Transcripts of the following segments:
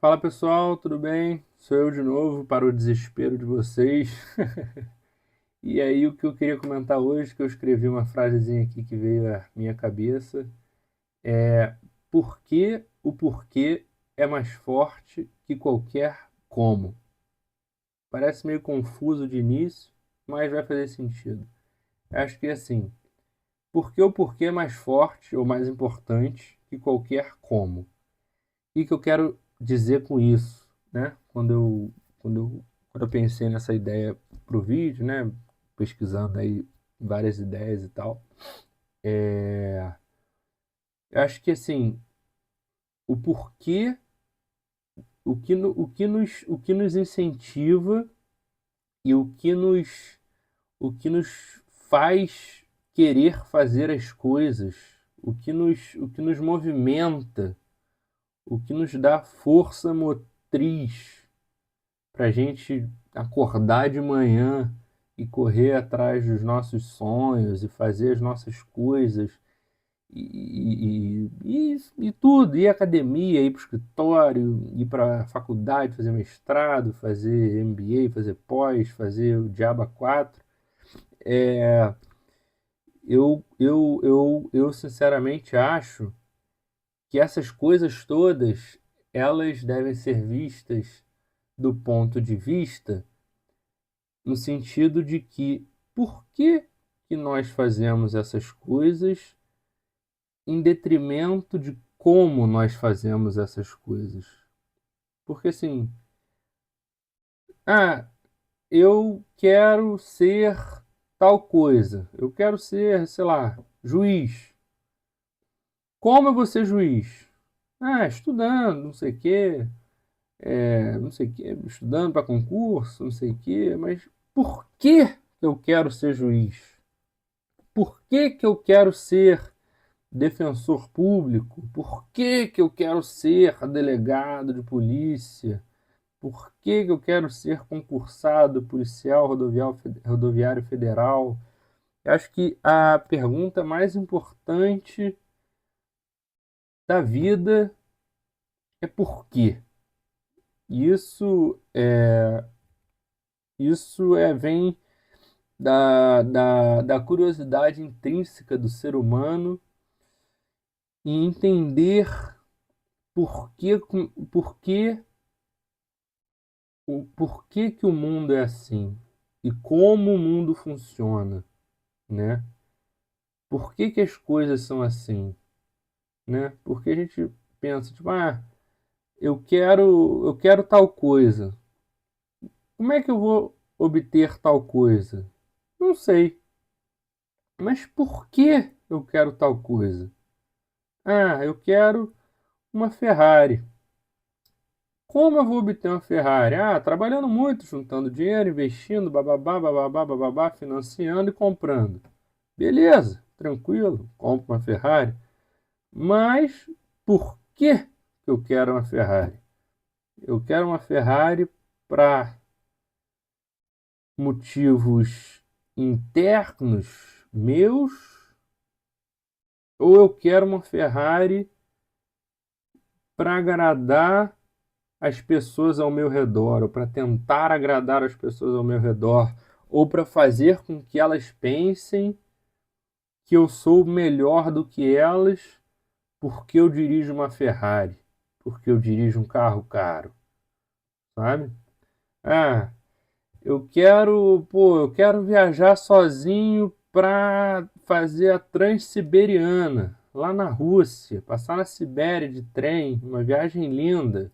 Fala pessoal, tudo bem? Sou eu de novo para o desespero de vocês. E aí, o que eu queria comentar hoje, que eu escrevi uma frasezinha aqui que veio à minha cabeça, é o porquê é mais forte que qualquer como. Parece meio confuso de início, mas vai fazer sentido. Acho que é assim, porque o porquê é mais forte ou mais importante que qualquer como. E que eu quero dizer com isso, né? Quando eu pensei nessa ideia para o vídeo, né? Pesquisando aí várias ideias e tal, eu acho que assim, o porquê, o que nos incentiva e o que nos faz querer fazer as coisas, o que nos movimenta, o que nos dá força motriz para a gente acordar de manhã e correr atrás dos nossos sonhos e fazer as nossas coisas e tudo, ir à academia, ir para o escritório, ir para a faculdade, fazer mestrado, fazer MBA, fazer pós, fazer o Diaba 4. É, eu sinceramente acho que essas coisas todas elas devem ser vistas do ponto de vista no sentido de que por que nós fazemos essas coisas em detrimento de como nós fazemos essas coisas? Porque assim, ah, eu quero ser tal coisa, eu quero ser, sei lá, juiz. Como eu vou ser juiz? Ah, estudando, não sei o quê, não sei o quê, estudando para concurso, não sei o quê, mas por que eu quero ser juiz? Por que eu quero ser defensor público? Por que eu quero ser delegado de polícia? Por que eu quero ser concursado policial rodoviário federal? Eu acho que a pergunta mais importante da vida é por quê? Isso é, vem da curiosidade intrínseca do ser humano em entender por que, por que o porquê que o mundo é assim e como o mundo funciona, né? Por que as coisas são assim, né? Porque a gente pensa, tipo, eu quero tal coisa. Como é que eu vou obter tal coisa? Não sei. Mas por que eu quero tal coisa? Ah, eu quero uma Ferrari. Como eu vou obter uma Ferrari? Ah, trabalhando muito, juntando dinheiro, investindo, bababá, bababá, bababá, financiando e comprando. Beleza, tranquilo, compro uma Ferrari. Mas por que eu quero uma Ferrari? Eu quero uma Ferrari para motivos internos meus, ou eu quero uma Ferrari para agradar as pessoas ao meu redor, ou para tentar agradar as pessoas ao meu redor, ou para fazer com que elas pensem que eu sou melhor do que elas porque eu dirijo uma Ferrari, porque eu dirijo um carro caro, sabe? Ah, eu quero viajar sozinho para fazer a Transiberiana, lá na Rússia, passar na Sibéria de trem, uma viagem linda.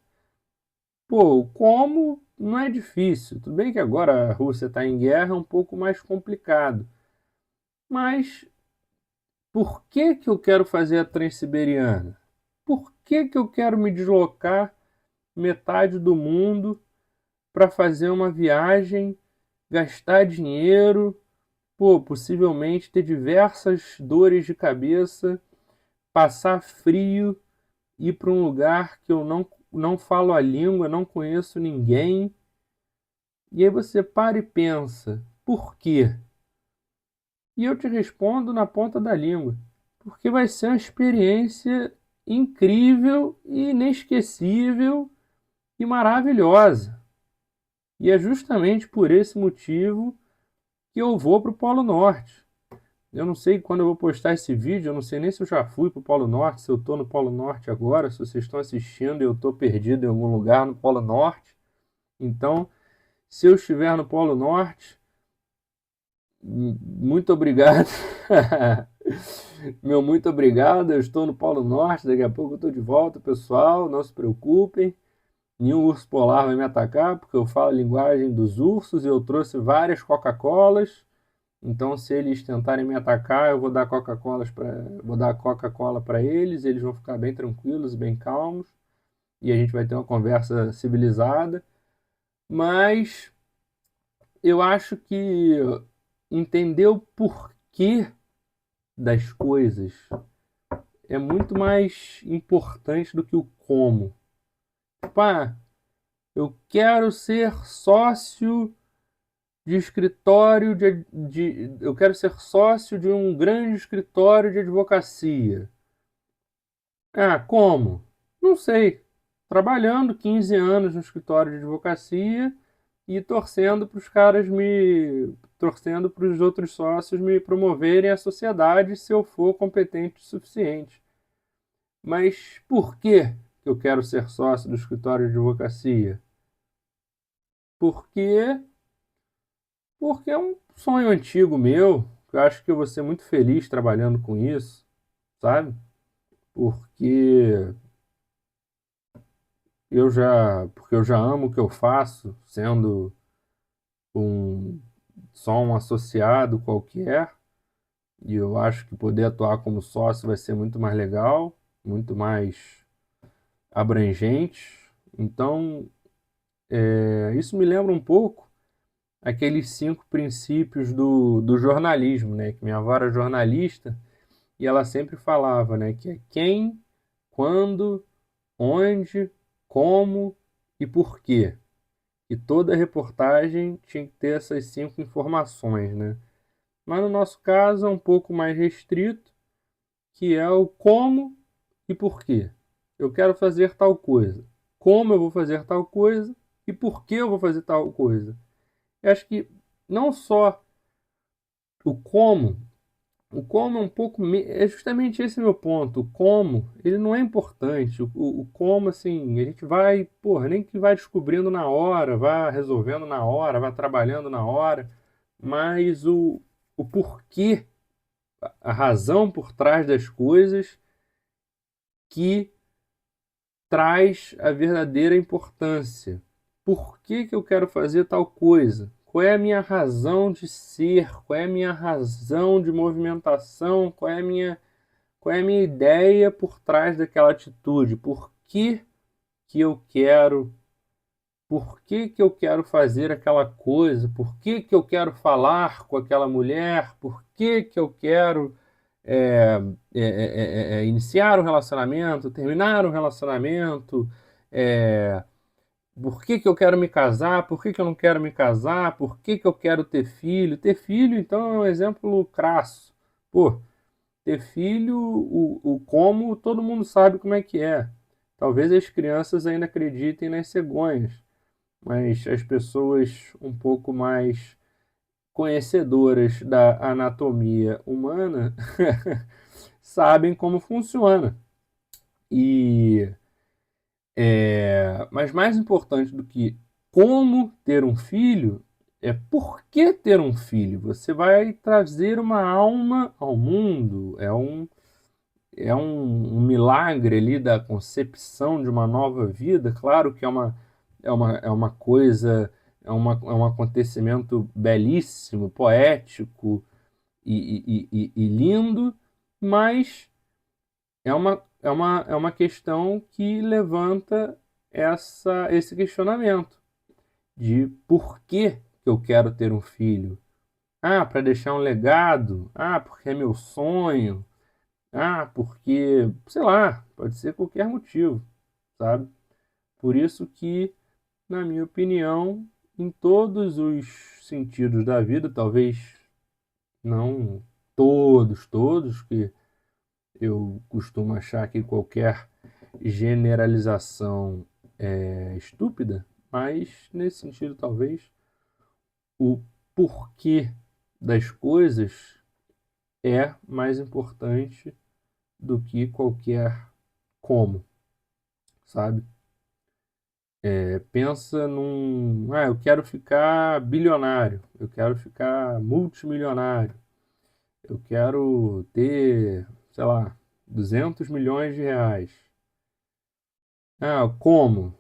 Pô, como não é difícil. Tudo bem que agora a Rússia está em guerra, é um pouco mais complicado. Mas por que eu quero fazer a Transiberiana? Por que eu quero me deslocar metade do mundo para fazer uma viagem, gastar dinheiro, pô, possivelmente ter diversas dores de cabeça, passar frio, ir para um lugar que eu não falo a língua, não conheço ninguém. E aí você para e pensa, por quê? E eu te respondo na ponta da língua, porque vai ser uma experiência incrível e inesquecível e maravilhosa. E é justamente por esse motivo que eu vou para o Polo Norte. Eu não sei quando eu vou postar esse vídeo, eu não sei nem se eu já fui para o Polo Norte, se eu estou no Polo Norte agora, se vocês estão assistindo e eu estou perdido em algum lugar no Polo Norte. Então, se eu estiver no Polo Norte, muito obrigado. Meu muito obrigado. Eu estou no Polo Norte. Daqui a pouco eu estou de volta, pessoal. Não se preocupem. Nenhum urso polar vai me atacar, porque eu falo a linguagem dos ursos e eu trouxe várias Coca-Colas. Então, se eles tentarem me atacar, eu vou dar Coca-Cola para eles. Eles vão ficar bem tranquilos, bem calmos. E a gente vai ter uma conversa civilizada. Mas eu acho que entender o porquê das coisas é muito mais importante do que o como. Tipo, eu quero ser sócio de escritório eu quero ser sócio de um grande escritório de advocacia. Como? Não sei. Trabalhando 15 anos no escritório de advocacia e torcendo para os outros sócios me promoverem à sociedade se eu for competente o suficiente. Mas por que eu quero ser sócio do escritório de advocacia? Porque porque é um sonho antigo meu, que eu acho que eu vou ser muito feliz trabalhando com isso, sabe? Porque porque eu já amo o que eu faço, sendo um só um associado qualquer, e eu acho que poder atuar como sócio vai ser muito mais legal, muito mais abrangente. Então, isso me lembra um pouco aqueles 5 princípios do jornalismo, né? Que minha avó era jornalista e ela sempre falava, né? Que é quem, quando, onde, como e por quê. E toda reportagem tinha que ter essas 5 informações, né? Mas no nosso caso é um pouco mais restrito, que é o como e por quê. Eu quero fazer tal coisa. Como eu vou fazer tal coisa e por que eu vou fazer tal coisa. Eu acho que não só o como, o como é um pouco. É justamente esse meu ponto. O como, ele não é importante. O como, assim, a gente vai, porra, nem que vai descobrindo na hora, vai resolvendo na hora, vai trabalhando na hora, mas o porquê, a razão por trás das coisas que traz a verdadeira importância. Por que que eu quero fazer tal coisa? Qual é a minha razão de ser? Qual é a minha razão de movimentação? Qual é a minha ideia por trás daquela atitude? Que eu quero? Por que eu quero fazer aquela coisa? Por que eu quero falar com aquela mulher? Por que eu quero é, iniciar um relacionamento, terminar um relacionamento? É, por que eu quero me casar? Por que eu não quero me casar? Por que eu quero ter filho? Ter filho, então, é um exemplo crasso. Pô, ter filho, o como, todo mundo sabe como é que é. Talvez as crianças ainda acreditem nas cegonhas, mas as pessoas um pouco mais conhecedoras da anatomia humana sabem como funciona. E mas mais importante do que como ter um filho é por que ter um filho. Você vai trazer uma alma ao mundo. Um milagre ali da concepção de uma nova vida. Claro que é uma coisa, é um acontecimento belíssimo, poético e lindo, mas é uma questão que levanta esse questionamento de por que eu quero ter um filho. Para deixar um legado. Porque é meu sonho. Porque, sei lá, pode ser qualquer motivo, sabe? Por isso que, na minha opinião, em todos os sentidos da vida, talvez não todos, que eu costumo achar que qualquer generalização estúpida, mas nesse sentido talvez o porquê das coisas é mais importante do que qualquer como, sabe? Pensa eu quero ficar bilionário, eu quero ficar multimilionário, eu quero ter, sei lá, 200 milhões de reais. Como?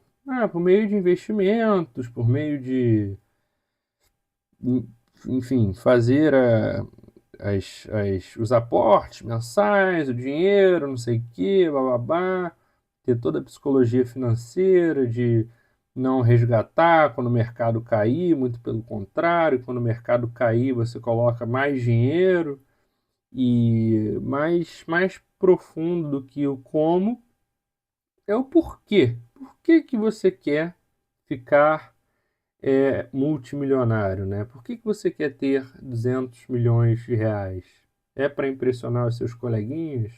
Por meio de investimentos, por meio de, enfim, fazer os aportes mensais, o dinheiro, não sei o quê, bababá, ter toda a psicologia financeira de não resgatar quando o mercado cair, muito pelo contrário, quando o mercado cair, você coloca mais dinheiro e mais profundo do que o como é o porquê. Por que que você quer ficar multimilionário, né? Por que que você quer ter 200 milhões de reais? É para impressionar os seus coleguinhas?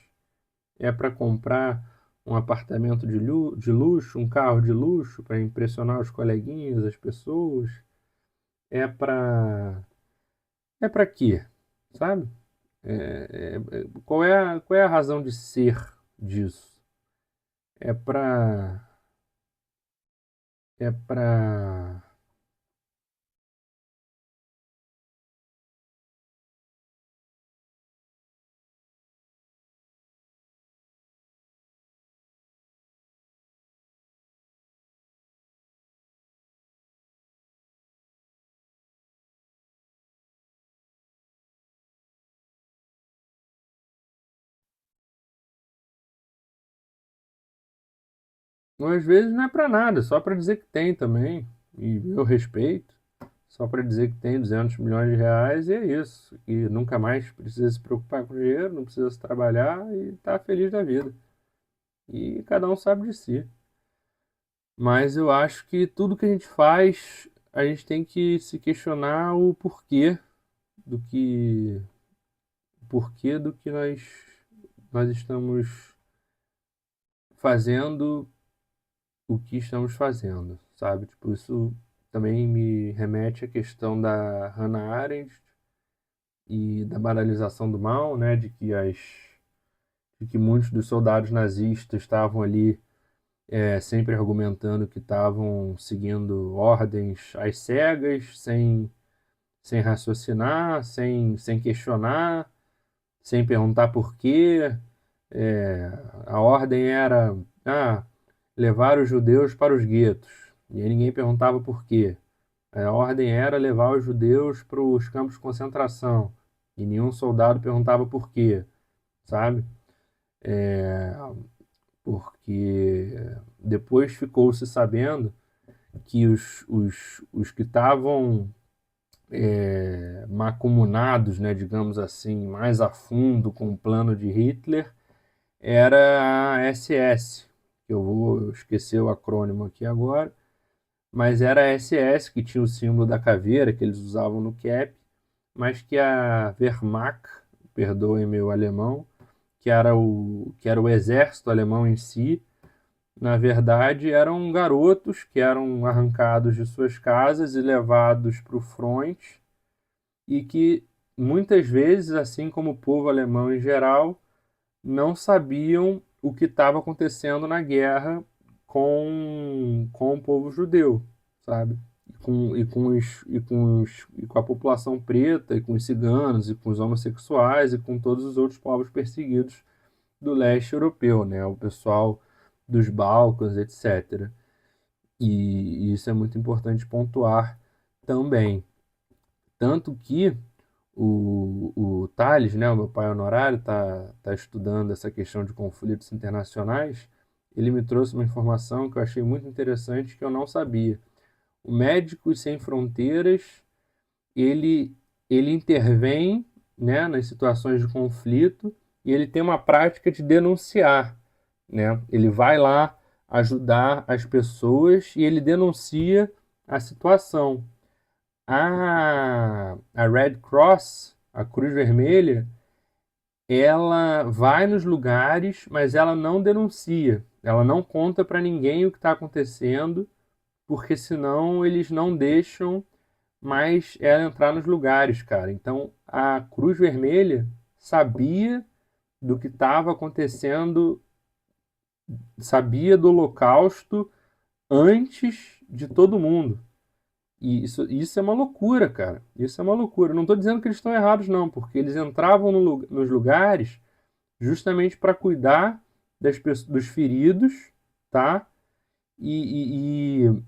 É para comprar um apartamento de luxo, um carro de luxo para impressionar os coleguinhas, as pessoas? É para quê? Sabe? Qual é a razão de ser disso? É para é para às vezes não é para nada, só para dizer que tem também. E eu respeito. Só para dizer que tem 200 milhões de reais e é isso. E nunca mais precisa se preocupar com dinheiro, não precisa se trabalhar e tá feliz da vida. E cada um sabe de si. Mas eu acho que tudo que a gente faz, a gente tem que se questionar do que, porquê do que nós estamos fazendo o que estamos fazendo, sabe? Tipo, isso também me remete à questão da Hannah Arendt e da banalização do mal, né? De que muitos dos soldados nazistas estavam ali sempre argumentando que estavam seguindo ordens às cegas, sem raciocinar, sem questionar, sem perguntar por quê. É, a ordem era levar os judeus para os guetos. E aí ninguém perguntava por quê. A ordem era levar os judeus para os campos de concentração. E nenhum soldado perguntava por quê, sabe? Porque depois ficou-se sabendo que os que estavam macumunados, né, digamos assim, mais a fundo com o plano de Hitler, era a SS, que eu vou esquecer o acrônimo aqui agora, mas era a SS que tinha o símbolo da caveira que eles usavam no cap, mas que a Wehrmacht, perdoem meu alemão, que era o exército alemão em si, na verdade eram garotos que eram arrancados de suas casas e levados para o front e que muitas vezes, assim como o povo alemão em geral, não sabiam o que estava acontecendo na guerra com o povo judeu, sabe? E com a população preta, e com os ciganos, e com os homossexuais, e com todos os outros povos perseguidos do leste europeu, né? O pessoal dos Balcãs, etc. E isso é muito importante pontuar também. Tanto que o Tales, né, o meu pai honorário, tá estudando essa questão de conflitos internacionais. Ele me trouxe uma informação que eu achei muito interessante que eu não sabia. O Médicos Sem Fronteiras, ele, ele intervém, né, nas situações de conflito e ele tem uma prática de denunciar, né? Ele vai lá ajudar as pessoas e ele denuncia a situação. A Red Cross, a Cruz Vermelha, ela vai nos lugares, mas ela não denuncia. Ela não conta para ninguém o que está acontecendo, porque senão eles não deixam mais ela entrar nos lugares, cara. Então a Cruz Vermelha sabia do que estava acontecendo, sabia do Holocausto antes de todo mundo. E isso é uma loucura, cara. Isso é uma loucura. Não estou dizendo que eles estão errados, não, porque eles entravam nos lugares justamente para cuidar dos feridos, tá? E, e, e,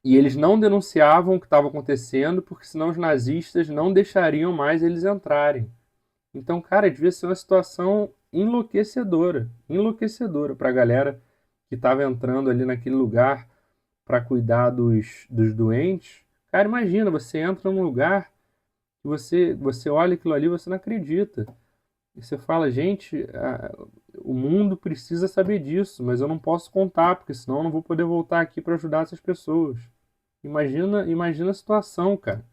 e eles não denunciavam o que estava acontecendo, porque senão os nazistas não deixariam mais eles entrarem. Então, cara, devia ser uma situação enlouquecedora, enlouquecedora para a galera que estava entrando ali naquele lugar para cuidar dos doentes. Cara, imagina, você entra num lugar e você olha aquilo ali e você não acredita. E você fala, gente, o mundo precisa saber disso, mas eu não posso contar, porque senão eu não vou poder voltar aqui para ajudar essas pessoas. Imagina a situação, cara.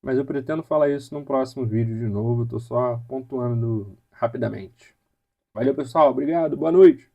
Mas eu pretendo falar isso num próximo vídeo de novo, eu tô só pontuando rapidamente. Valeu, pessoal, obrigado, boa noite.